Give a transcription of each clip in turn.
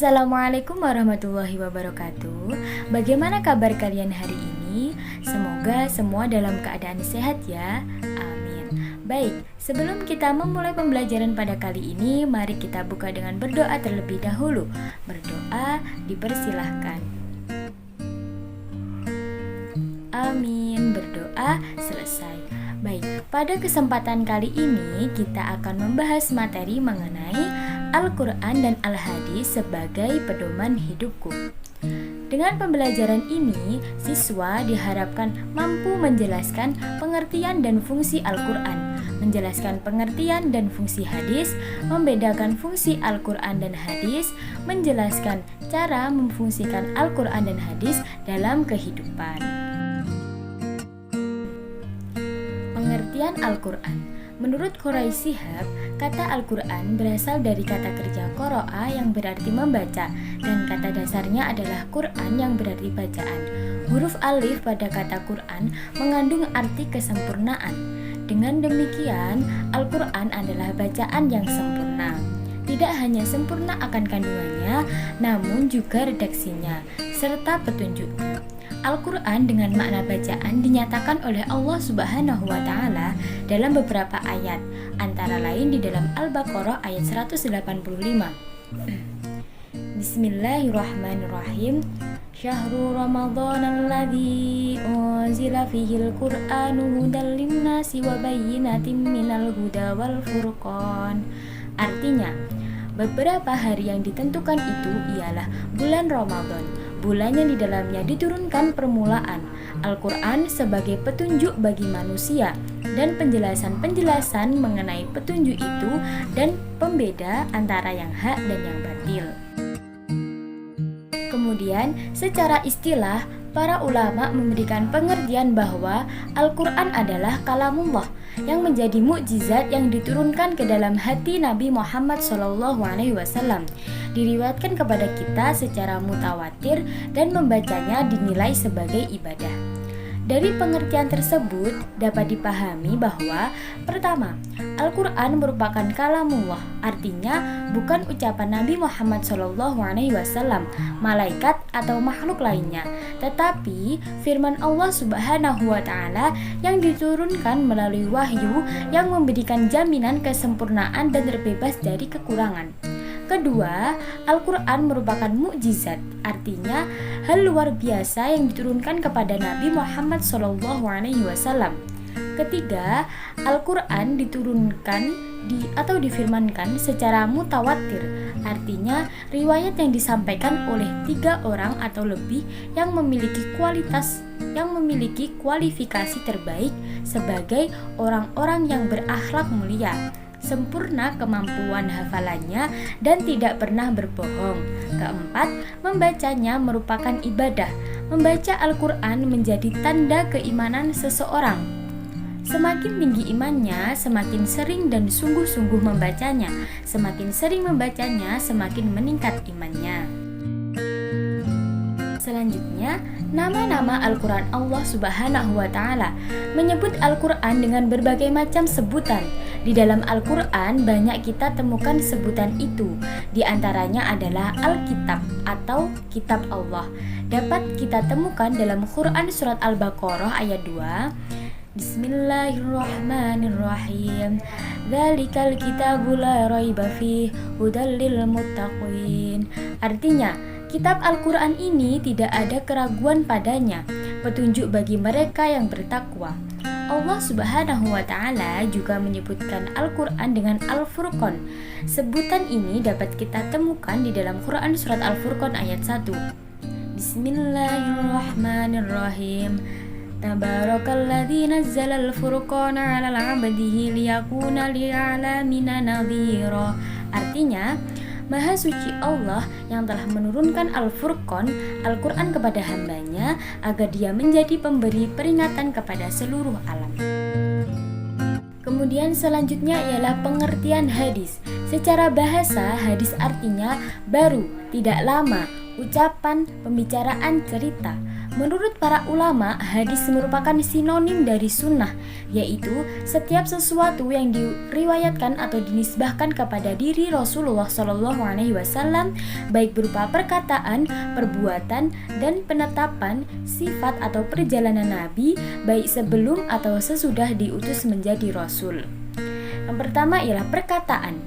Assalamualaikum warahmatullahi wabarakatuh. Bagaimana kabar kalian hari ini? Semoga semua dalam keadaan sehat ya. Amin. Baik, sebelum kita memulai pembelajaran pada kali ini, mari kita buka dengan berdoa terlebih dahulu. Berdoa dipersilahkan. Amin. Berdoa selesai. Baik, pada kesempatan kali ini kita akan membahas materi mengenai Al-Quran dan Al-Hadis sebagai pedoman hidupku. Dengan pembelajaran ini, siswa diharapkan mampu menjelaskan pengertian dan fungsi Al-Quran, menjelaskan pengertian dan fungsi hadis, membedakan fungsi Al-Quran dan hadis, menjelaskan cara memfungsikan Al-Quran dan hadis dalam kehidupan. Pengertian Al-Quran. Menurut Quraisy Shihab, kata Al-Quran berasal dari kata kerja qoro'a yang berarti membaca, dan kata dasarnya adalah Quran yang berarti bacaan. Huruf alif pada kata Quran mengandung arti kesempurnaan. Dengan demikian, Al-Quran adalah bacaan yang sempurna. Tidak hanya sempurna akan kandungannya, namun juga redaksinya, serta petunjuknya. Al-Quran dengan makna bacaan dinyatakan oleh Allah Subhanahu wa Ta'ala dalam beberapa ayat, antara lain di dalam Al-Baqarah ayat 185. Bismillahirrahmanirrahim. Syahrul Ramadhan alladzi unzila fihil Qur'anu hudal linnasi wa bayyinatin minal huda wal furqan. Artinya, beberapa hari yang ditentukan itu ialah bulan Ramadan, bulan yang di dalamnya diturunkan permulaan Al-Quran sebagai petunjuk bagi manusia dan penjelasan-penjelasan mengenai petunjuk itu dan pembeda antara yang hak dan yang batil. Kemudian, secara istilah, para ulama memberikan pengertian bahwa Al-Quran adalah kalamullah yang menjadi mukjizat yang diturunkan ke dalam hati Nabi Muhammad SAW. Diriwayatkan kepada kita secara mutawatir dan membacanya dinilai sebagai ibadah. Dari pengertian tersebut dapat dipahami bahwa pertama, Al-Quran merupakan kalamullah, artinya bukan ucapan Nabi Muhammad SAW, malaikat atau makhluk lainnya, tetapi firman Allah Subhanahu wa Ta'ala yang diturunkan melalui wahyu yang memberikan jaminan kesempurnaan dan terbebas dari kekurangan. Kedua, Al-Quran merupakan mukjizat, artinya hal luar biasa yang diturunkan kepada Nabi Muhammad SAW. Ketiga, Al-Quran diturunkan atau difirmankan secara mutawatir, artinya riwayat yang disampaikan oleh 3 orang atau lebih yang memiliki kualifikasi terbaik sebagai orang-orang yang berakhlak mulia, sempurna kemampuan hafalannya dan tidak pernah berbohong. Keempat, membacanya merupakan ibadah. Membaca Al-Quran menjadi tanda keimanan seseorang. Semakin tinggi imannya, semakin sering dan sungguh-sungguh membacanya. Semakin sering membacanya, semakin meningkat imannya. Selanjutnya, nama-nama Al-Quran Allah Subhanahu wa Ta'ala menyebut Al-Quran dengan berbagai macam sebutan. Di dalam Al-Quran banyak kita temukan sebutan itu. Di antaranya adalah Alkitab atau Kitab Allah. Dapat kita temukan dalam Quran surat Al-Baqarah ayat 2. Bismillahirrahmanirrahim. Dzalikal kitabu la raiba fihi hudal lil muttaqin. Artinya, kitab Al-Quran ini tidak ada keraguan padanya, petunjuk bagi mereka yang bertakwa. Allah Subhanahu wa Ta'ala juga menyebutkan Al-Quran dengan Al-Furqan. Sebutan ini dapat kita temukan di dalam Quran surat Al-Furqan ayat 1. Bismillahirrahmanirrahim. Tabarakalladzi nazzalal furqana 'ala 'abdihi liyakuna lil'alamina nadhira. Artinya, Maha suci Allah yang telah menurunkan Al-Furqan, Al-Quran kepada hambanya agar dia menjadi pemberi peringatan kepada seluruh alam. Kemudian selanjutnya ialah pengertian hadis. Secara bahasa, hadis artinya baru, tidak lama, ucapan, pembicaraan, cerita. Menurut para ulama, hadis merupakan sinonim dari sunnah, yaitu setiap sesuatu yang diriwayatkan atau dinisbahkan kepada diri Rasulullah SAW, baik berupa perkataan, perbuatan, dan penetapan sifat atau perjalanan Nabi, baik sebelum atau sesudah diutus menjadi Rasul. Yang pertama ialah perkataan.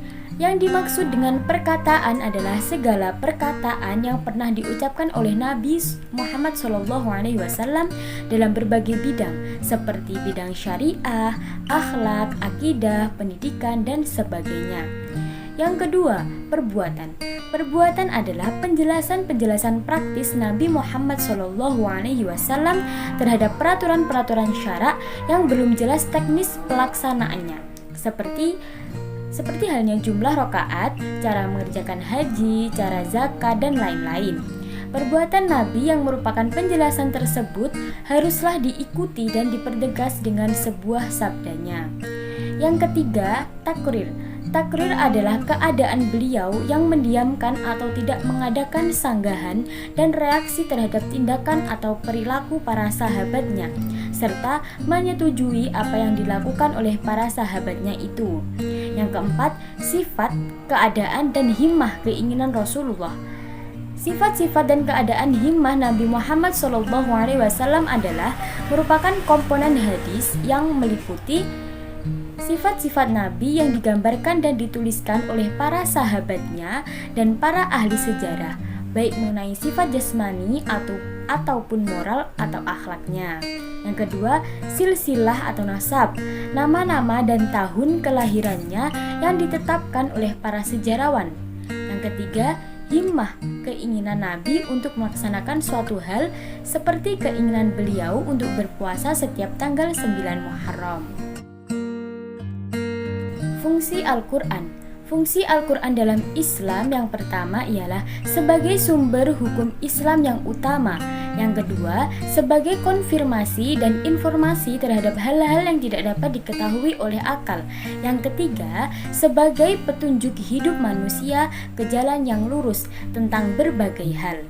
Yang dimaksud dengan perkataan adalah segala perkataan yang pernah diucapkan oleh Nabi Muhammad SAW dalam berbagai bidang, seperti bidang syariah, akhlak, akidah, pendidikan, dan sebagainya. Yang kedua, perbuatan. Perbuatan adalah penjelasan-penjelasan praktis Nabi Muhammad SAW terhadap peraturan-peraturan syara yang belum jelas teknis pelaksanaannya, seperti halnya jumlah rakaat, cara mengerjakan haji, cara zakat, dan lain-lain. Perbuatan Nabi yang merupakan penjelasan tersebut haruslah diikuti dan dipertegas dengan sebuah sabdanya. Yang ketiga, takrir. Takrir adalah keadaan beliau yang mendiamkan atau tidak mengadakan sanggahan dan reaksi terhadap tindakan atau perilaku para sahabatnya, serta menyetujui apa yang dilakukan oleh para sahabatnya itu. Yang keempat, sifat, keadaan, dan himmah keinginan Rasulullah. Sifat-sifat dan keadaan himmah Nabi Muhammad SAW adalah merupakan komponen hadis yang meliputi sifat-sifat Nabi yang digambarkan dan dituliskan oleh para sahabatnya dan para ahli sejarah, baik mengenai sifat jasmani ataupun moral atau akhlaknya. Yang kedua, silsilah atau nasab, nama-nama dan tahun kelahirannya yang ditetapkan oleh para sejarawan. Yang ketiga, himmah, keinginan Nabi untuk melaksanakan suatu hal seperti keinginan beliau untuk berpuasa setiap tanggal 9 Muharram. Fungsi Al-Quran. Fungsi Al-Quran dalam Islam yang pertama ialah sebagai sumber hukum Islam yang utama. Yang kedua, sebagai konfirmasi dan informasi terhadap hal-hal yang tidak dapat diketahui oleh akal. Yang ketiga, sebagai petunjuk hidup manusia ke jalan yang lurus tentang berbagai hal.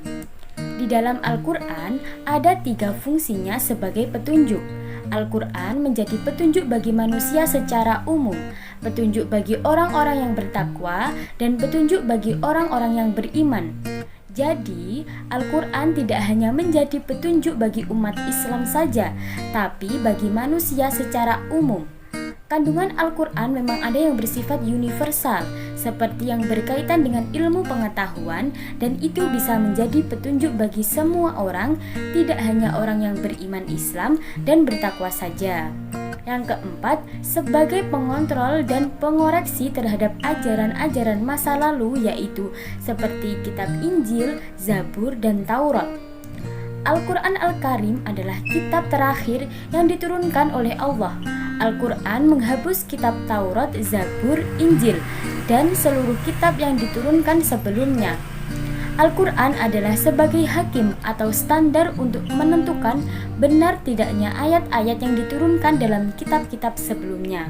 Di dalam Al-Quran ada 3 fungsinya sebagai petunjuk. Al-Quran menjadi petunjuk bagi manusia secara umum, petunjuk bagi orang-orang yang bertakwa, dan petunjuk bagi orang-orang yang beriman. Jadi, Al-Quran tidak hanya menjadi petunjuk bagi umat Islam saja, tapi bagi manusia secara umum. Kandungan Al-Quran memang ada yang bersifat universal, seperti yang berkaitan dengan ilmu pengetahuan, dan itu bisa menjadi petunjuk bagi semua orang, tidak hanya orang yang beriman Islam dan bertakwa saja. Yang keempat, sebagai pengontrol dan pengoreksi terhadap ajaran-ajaran masa lalu, yaitu seperti kitab Injil, Zabur, dan Taurat. Al-Quran Al-Karim adalah kitab terakhir yang diturunkan oleh Allah. Al-Quran menghapus kitab Taurat, Zabur, Injil, dan seluruh kitab yang diturunkan sebelumnya. Al-Quran adalah sebagai hakim atau standar untuk menentukan benar tidaknya ayat-ayat yang diturunkan dalam kitab-kitab sebelumnya.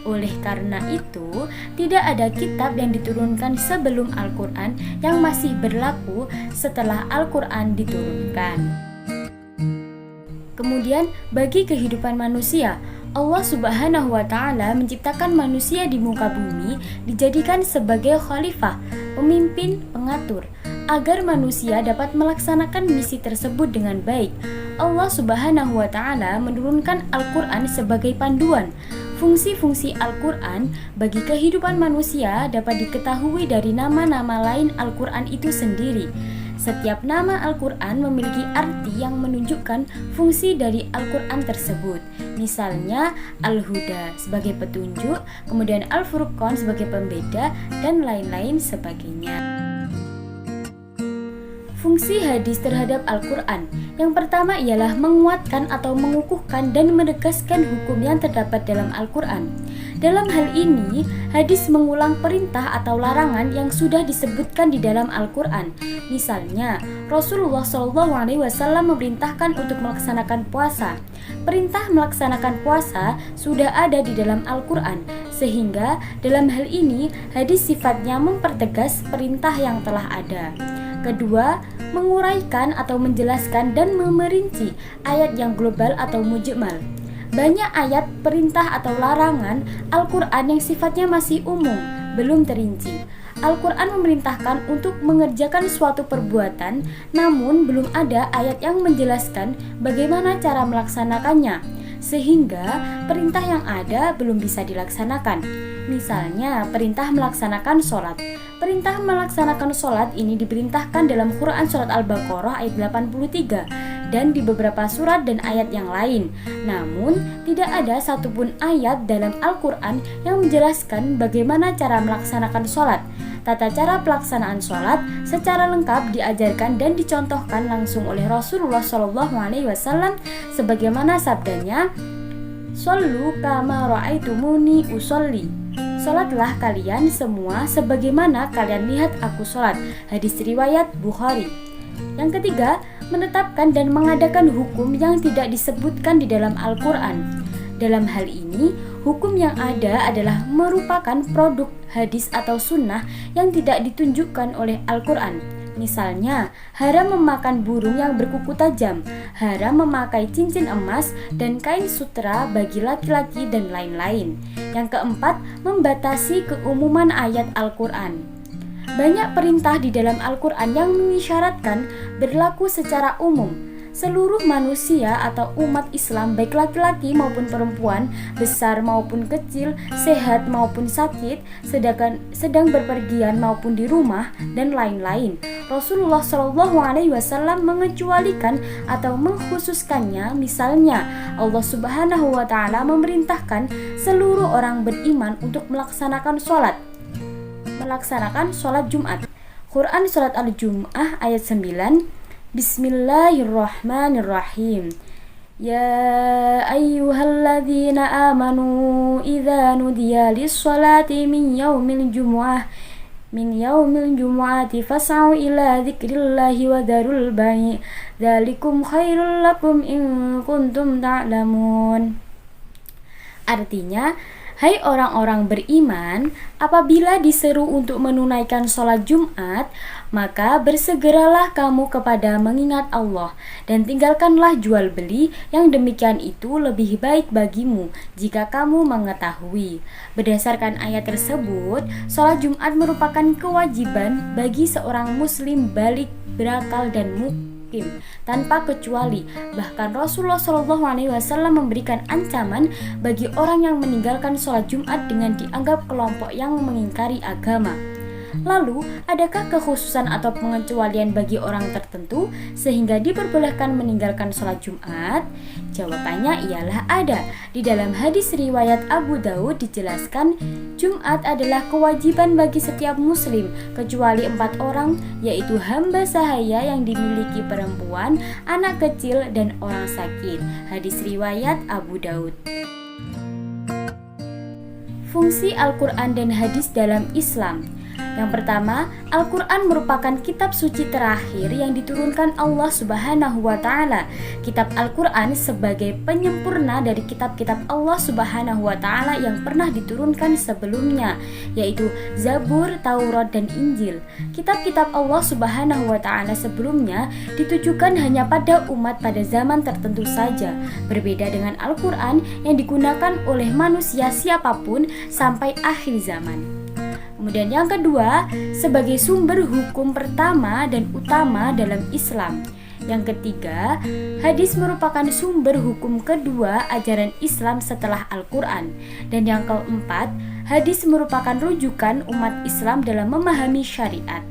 Oleh karena itu, tidak ada kitab yang diturunkan sebelum Al-Quran yang masih berlaku setelah Al-Quran diturunkan. Kemudian, bagi kehidupan manusia, Allah Subhanahu wa Ta'ala menciptakan manusia di muka bumi dijadikan sebagai khalifah, pemimpin, pengatur, agar manusia dapat melaksanakan misi tersebut dengan baik. Allah Subhanahu wa Ta'ala menurunkan Al-Quran sebagai panduan. Fungsi-fungsi Al-Quran bagi kehidupan manusia dapat diketahui dari nama-nama lain Al-Quran itu sendiri. Setiap nama Al-Quran memiliki arti yang menunjukkan fungsi dari Al-Quran tersebut. Misalnya Al-Huda sebagai petunjuk, kemudian Al-Furqan sebagai pembeda, dan lain-lain sebagainya. Fungsi hadis terhadap Al-Quran. Yang pertama ialah menguatkan atau mengukuhkan dan menegaskan hukum yang terdapat dalam Al-Quran. Dalam hal ini, hadis mengulang perintah atau larangan yang sudah disebutkan di dalam Al-Quran. Misalnya, Rasulullah SAW memerintahkan untuk melaksanakan puasa. Perintah melaksanakan puasa sudah ada di dalam Al-Quran, sehingga dalam hal ini hadis sifatnya mempertegas perintah yang telah ada. Kedua, menguraikan atau menjelaskan dan memerinci ayat yang global atau mujmal. Banyak ayat perintah atau larangan Al-Quran yang sifatnya masih umum, belum terinci. Al-Quran memerintahkan untuk mengerjakan suatu perbuatan, namun belum ada ayat yang menjelaskan bagaimana cara melaksanakannya, sehingga perintah yang ada belum bisa dilaksanakan. Misalnya, perintah melaksanakan sholat. Perintah melaksanakan sholat ini diperintahkan dalam Quran Surat Al-Baqarah ayat 83 dan di beberapa surat dan ayat yang lain. Namun, tidak ada satupun ayat dalam Al-Quran yang menjelaskan bagaimana cara melaksanakan sholat. Tata cara pelaksanaan sholat secara lengkap diajarkan dan dicontohkan langsung oleh Rasulullah SAW sebagaimana sabdanya, "Shollu kama ra'aitumuni usolli." Sholatlah kalian semua sebagaimana kalian lihat aku sholat. Hadis riwayat Bukhari. Yang ketiga, menetapkan dan mengadakan hukum yang tidak disebutkan di dalam Al-Quran. Dalam hal ini, hukum yang ada adalah merupakan produk hadis atau sunnah yang tidak ditunjukkan oleh Al-Quran. Misalnya, haram memakan burung yang berkuku tajam, haram memakai cincin emas dan kain sutra bagi laki-laki dan lain-lain. Yang keempat, membatasi keumuman ayat Al-Quran. Banyak perintah di dalam Al-Quran yang mengisyaratkan berlaku secara umum. Seluruh manusia atau umat Islam, baik laki-laki maupun perempuan, besar maupun kecil, sehat maupun sakit, sedang berpergian maupun di rumah, dan lain-lain. Rasulullah SAW mengecualikan atau mengkhususkannya. Misalnya, Allah Subhanahu wa Ta'ala memerintahkan seluruh orang beriman untuk melaksanakan sholat Jumat. Quran Surat Al-Jum'ah ayat 9, Bismillahirrahmanirrahim. Ya ayyuhalladzina amanu idza nudiya lis-sholati min yaumil jumu'ati fas'au ila dzikrillahi wa dzarul bai' dzalikum khairul lakum in kuntum ta'lamun. Artinya, hai orang-orang beriman, apabila diseru untuk menunaikan sholat Jumat, maka bersegeralah kamu kepada mengingat Allah dan tinggalkanlah jual beli, yang demikian itu lebih baik bagimu jika kamu mengetahui. Berdasarkan ayat tersebut, sholat Jumat merupakan kewajiban bagi seorang muslim balik, berakal dan tanpa kecuali. Bahkan Rasulullah SAW memberikan ancaman bagi orang yang meninggalkan sholat Jumat dengan dianggap kelompok yang mengingkari agama. Lalu, adakah kekhususan atau pengecualian bagi orang tertentu sehingga diperbolehkan meninggalkan sholat Jumat? Jawabannya ialah ada. Di dalam hadis riwayat Abu Daud dijelaskan, Jumat adalah kewajiban bagi setiap muslim kecuali 4 orang, yaitu hamba sahaya yang dimiliki perempuan, anak kecil, dan orang sakit. Hadis riwayat Abu Daud. Fungsi Al-Quran dan hadis dalam Islam. Yang pertama, Al-Quran merupakan kitab suci terakhir yang diturunkan Allah Subhanahu wa Ta'ala. Kitab Al-Quran sebagai penyempurna dari kitab-kitab Allah Subhanahu wa Ta'ala yang pernah diturunkan sebelumnya, yaitu Zabur, Taurat, dan Injil. Kitab-kitab Allah Subhanahu wa Ta'ala sebelumnya ditujukan hanya pada umat pada zaman tertentu saja, berbeda dengan Al-Quran yang digunakan oleh manusia siapapun sampai akhir zaman. Kemudian yang kedua, sebagai sumber hukum pertama dan utama dalam Islam. Yang ketiga, hadis merupakan sumber hukum kedua ajaran Islam setelah Al-Quran. Dan yang keempat, hadis merupakan rujukan umat Islam dalam memahami syariat.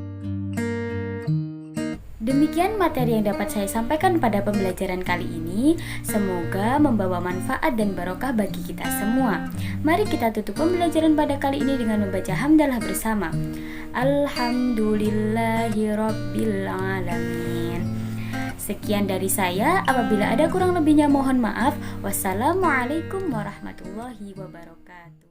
Demikian materi yang dapat saya sampaikan pada pembelajaran kali ini. Semoga membawa manfaat dan barokah bagi kita semua. Mari kita tutup pembelajaran pada kali ini dengan membaca hamdalah bersama. Alhamdulillahirabbil alamin. Sekian dari saya. Apabila ada kurang lebihnya mohon maaf. Wassalamualaikum warahmatullahi wabarakatuh.